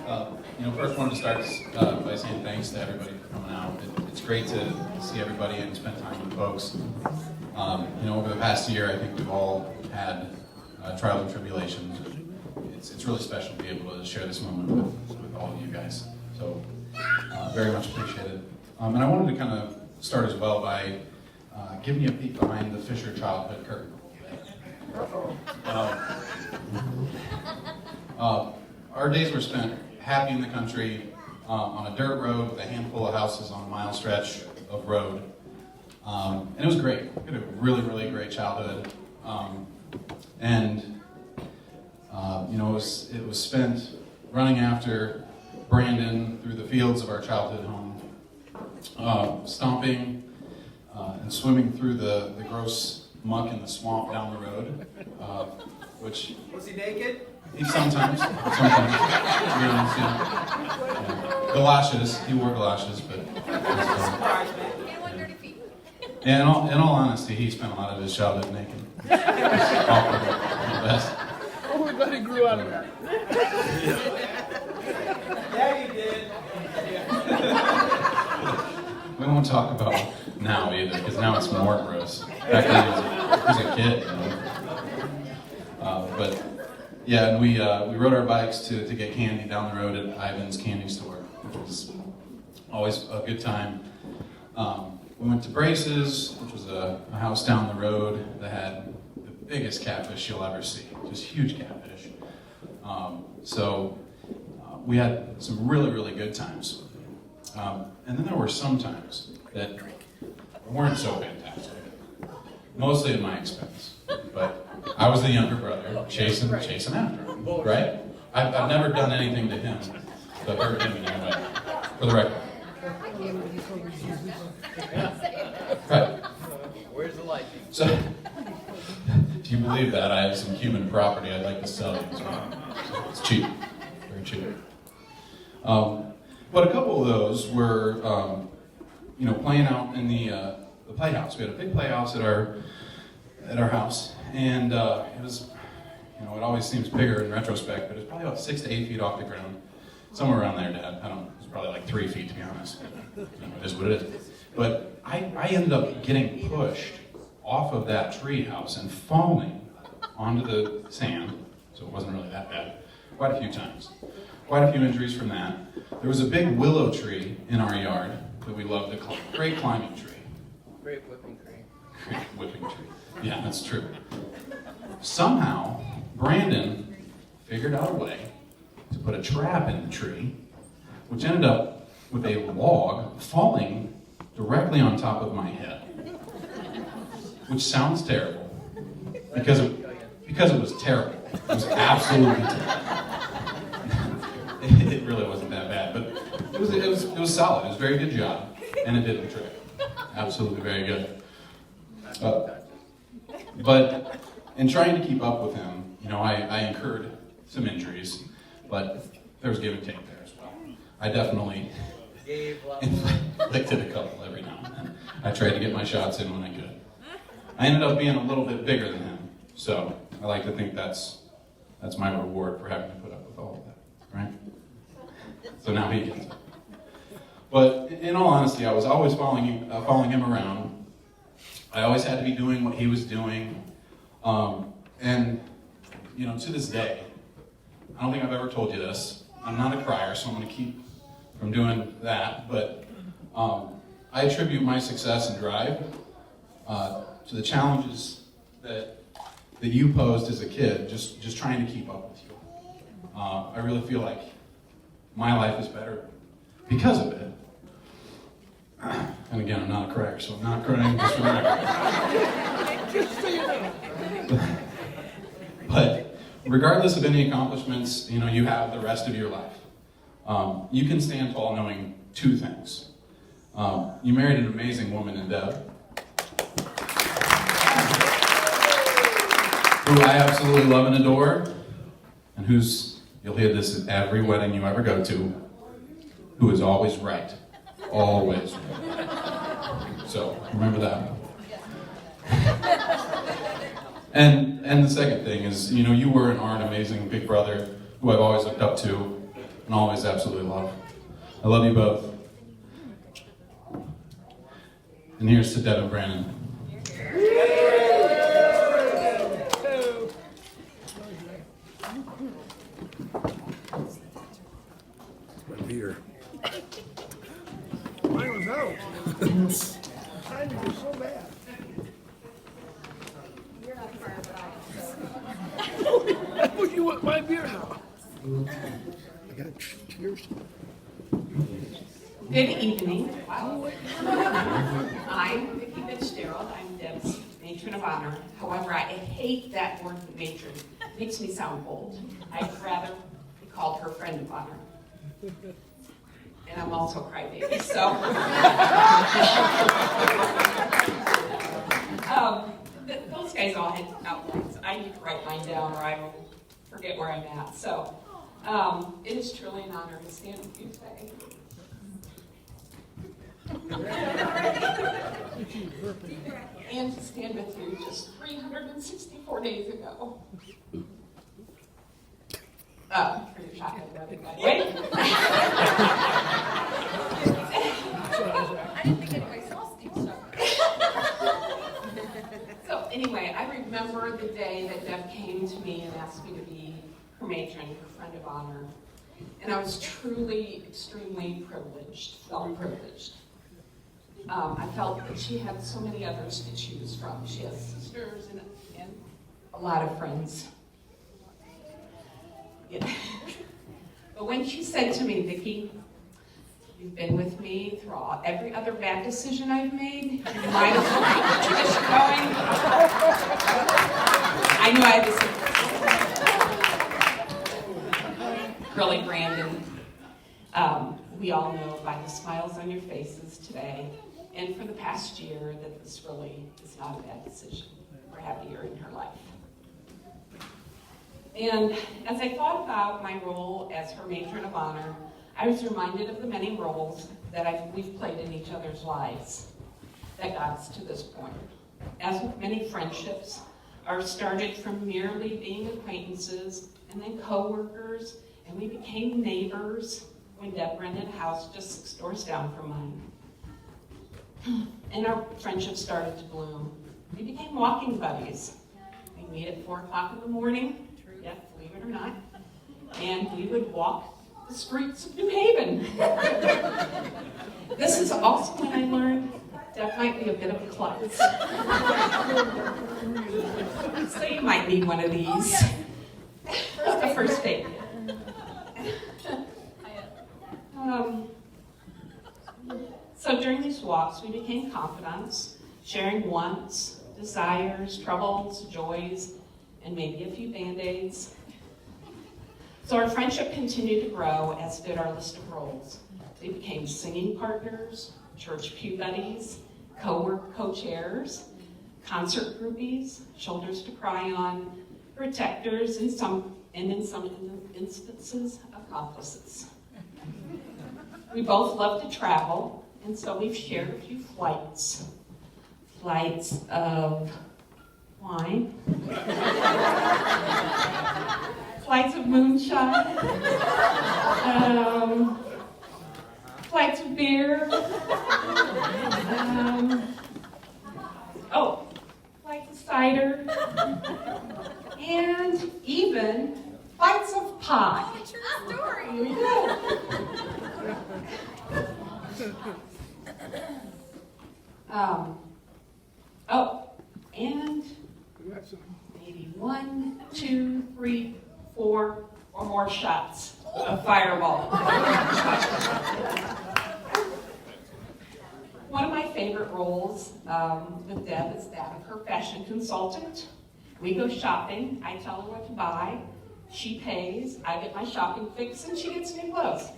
First wanted to start by saying thanks to everybody for coming out. It's great to see everybody and spend time with folks. Over the past year, I think we've all had trials and tribulations. It's really special to be able to share this moment with all of you guys. So, very much appreciated. And I wanted to kind of start as well by giving you a peek behind the Fisher childhood curtain. Our days were spent happy in the country, on a dirt road with a handful of houses on a mile stretch of road. And it was great. We had a really, really great childhood. It was spent running after Brandon through the fields of our childhood home, stomping and swimming through the gross muck in the swamp down the road, which... Was he naked? Sometimes. Galoshes. He wore galoshes, but... Yeah, in all honesty, he spent a lot of his childhood naked. Oh, we're glad he grew out of that. Yeah, you did. We won't talk about now either, because now it's more gross. Back then, he was a kid. And we rode our bikes to get candy down the road at Ivan's candy store, which was always a good time. We went to Brace's, which was a house down the road that had the biggest catfish you'll ever see, just huge catfish. We had some really, really good times. And then there were some times that weren't so fantastic, mostly at my expense. But I was the younger brother, chasing after him, right? I've never done anything to him to hurt him in any way, for the record. Right. Where's the light? So, do you believe that? I have some human property I'd like to sell you as well. It's cheap, very cheap. But a couple of those were, playing out in the playhouse. We had a big playhouse at our house, and it was, it always seems bigger in retrospect, but it's probably about 6 to 8 feet off the ground, somewhere around there, Dad. I don't know. It's probably like 3 feet, to be honest. It is what it is. But I ended up getting pushed off of that tree house and falling onto the sand, so it wasn't really that bad, quite a few times. Quite a few injuries from that. There was a big willow tree in our yard that we loved to climb. Great climbing tree. Great whipping tree. Great whipping tree. Yeah, that's true. Somehow, Brandon figured out a way to put a trap in the tree, which ended up with a log falling directly on top of my head. Which sounds terrible, because it was terrible. It was absolutely terrible. It really wasn't that bad, but it was solid. It was a very good job, and it did the trick. Absolutely very good. But in trying to keep up with him, I incurred some injuries, but there was give and take there as well. I definitely inflicted a couple every now and then. I tried to get my shots in when I could. I ended up being a little bit bigger than him, so I like to think that's my reward for having to put up with all of that, right? So now he gets it. But in all honesty, I was always following him around. I always had to be doing what he was doing. To this day, I don't think I've ever told you this. I'm not a crier, so I'm going to keep from doing that. But I attribute my success and drive to the challenges that you posed as a kid, just trying to keep up with you. I really feel like my life is better because of it. And again, I'm not a crier, so I'm not crying just for the record. But regardless of any accomplishments, you have the rest of your life. You can stand tall knowing two things. You married an amazing woman in Deb, who I absolutely love and adore, and who's, you'll hear this at every wedding you ever go to, who is always right. Always right. So, remember that. And the second thing is, you were and are an amazing big brother who I've always looked up to. and always absolutely love. I love you both. And here's to Deb and Brandon. My beer. Mine was out. Timing was so bad. Oh, you want my beer now? I got cheers. Good evening. Wow. I'm Vicki Fitzgerald. I'm Deb's matron of honor. However, I hate that word matron. It makes me sound old. I'd rather be called her friend of honor. And I'm also a crybaby, so. Those guys all had outlines. I need to write mine down or I will forget where I'm at. So it is truly an honor to stand with you today. And to stand with you just 364 days ago. For your chocolate rubbing, by the way. I didn't think anybody saw Steve's chocolate. So anyway, I remember the day that Deb came to me and asked me to be her matron, her friend of honor. And I was truly extremely privileged, felt privileged. I felt that she had so many others to choose from. She has sisters and a lot of friends. Yeah. But when she said to me, Vicki, you've been with me through every other bad decision I've made, you might as well keep the tradition going. I knew I had to say, really, Brandon, we all know by the smiles on your faces today and for the past year that this really is not a bad decision. We're happier in her life. And as I thought about my role as her matron of honor, I was reminded of the many roles that we've played in each other's lives that got us to this point. As with many friendships, ours started from merely being acquaintances and then co-workers, and we became neighbors when Deb rented a house just 6 doors down from mine. And our friendship started to bloom. We became walking buddies. We meet at 4 o'clock in the morning, yeah, believe it or not, and we would walk the streets of New Haven. This is also when I learned Deb might be a bit of a klutz. So you might need one of these. Just a first date. So during these walks, we became confidants, sharing wants, desires, troubles, joys, and maybe a few Band-Aids. So our friendship continued to grow, as did our list of roles. We became singing partners, church pew buddies, co-chairs, concert groupies, shoulders to cry on, protectors, and in some instances, accomplices. We both love to travel, and so we've shared a few flights of wine, flights of moonshine, flights of beer, flights of cider, and even flights of pie. True story. Here we go. And maybe 1, 2, 3, 4, or more shots of Fireball. One of my favorite roles with Deb is that of her fashion consultant. We go shopping, I tell her what to buy, she pays, I get my shopping fix, and she gets new clothes.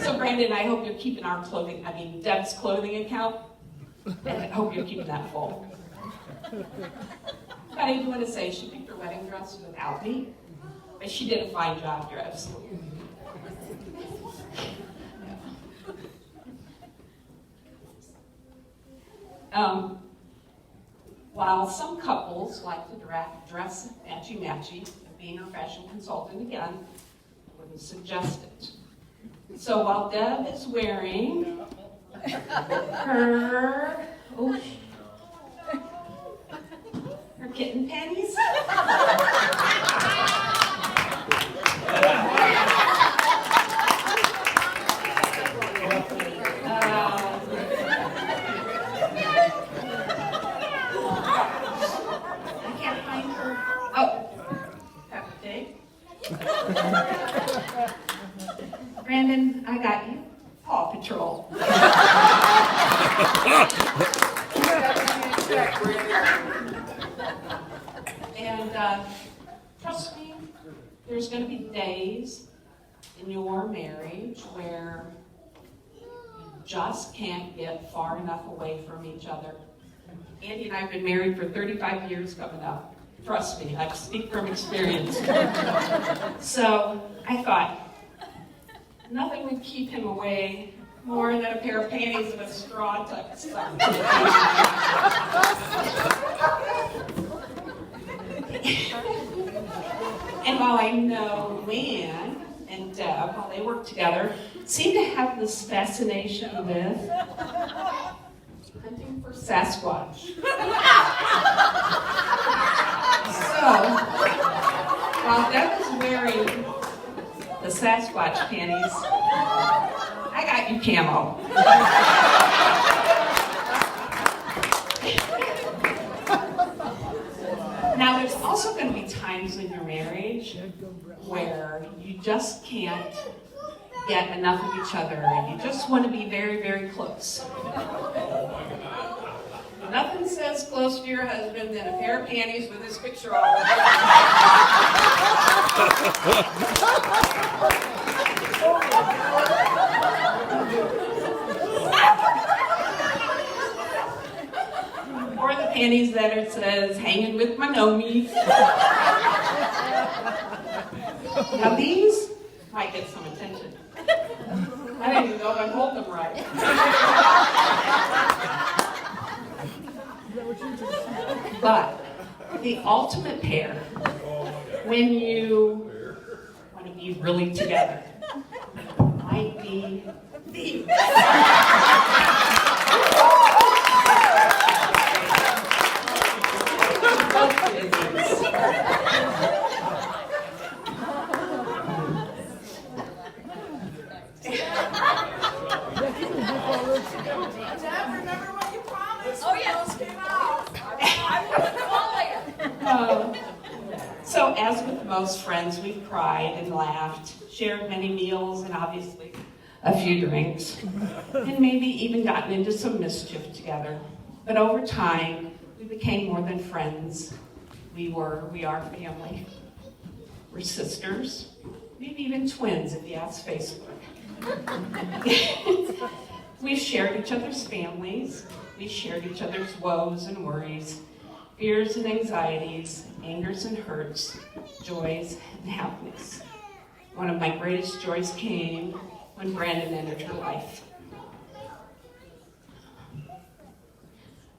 So Brandon, I hope you're keeping Deb's clothing account, and I hope you're keeping that full. But I do want to say she picked her wedding dress without me, but she did a fine job dress. While some couples like to dress matchy-matchy, being her fashion consultant again, I wouldn't suggest it. So while Deb is wearing her, oh, her kitten panties. I can't find her. Oh, okay. Brandon, I got you. Paw Patrol. And trust me, there's going to be days in your marriage where you just can't get far enough away from each other. Andy and I have been married for 35 years coming up. Trust me, I speak from experience. So I thought, nothing would keep him away more than a pair of panties and a straw tucked sock. And while I know Leanne and Deb, while they work together, seem to have this fascination with hunting for Sasquatch. So, while Deb is wearing the Sasquatch panties, I got you camo. Now, there's also going to be times in your marriage where you just can't get enough of each other and you just want to be very, very close. Nothing says close to your husband than a pair of panties with his picture all over it. Or the panties that it says, hanging with my nomies. Now these might get some attention. I don't even know if I'm holding them right. But the ultimate pair, when you want to be really together, might be these. Deb, remember what you promised? Oh, yeah. Those came out. So as with most friends, we've cried and laughed, shared many meals, and obviously a few drinks, and maybe even gotten into some mischief together. But over time, we became more than friends. We are family. We're sisters, maybe even twins if you ask Facebook. We've shared each other's families. We've shared each other's woes and worries, fears and anxieties, angers and hurts, joys and happiness. One of my greatest joys came when Brandon entered her life.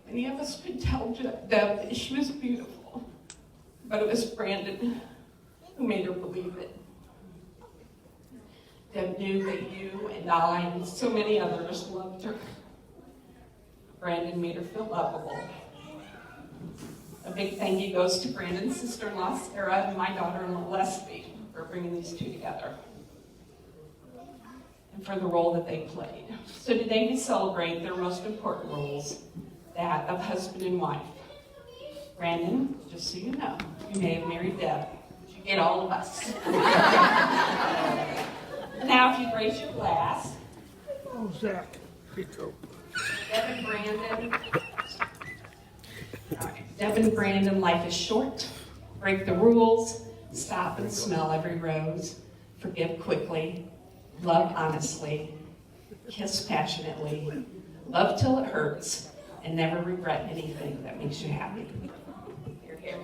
Many of us could tell Deb that she was beautiful, but it was Brandon who made her believe it. Deb knew that you and I and so many others loved her. Brandon made her feel lovable. A big thank you goes to Brandon's sister-in-law, Sarah, and my daughter-in-law, Leslie, for bringing these two together and for the role that they played. So today we celebrate their most important roles, that of husband and wife. Brandon, just so you know, you may have married Deb, but you get all of us. Now, if you'd raise your glass. Oh, Zach. Pico. Deb and Brandon. Deb and Brandon, life is short. Break the rules. Stop and smell every rose. Forgive quickly. Love honestly. Kiss passionately. Love till it hurts. And never regret anything that makes you happy. Here, here.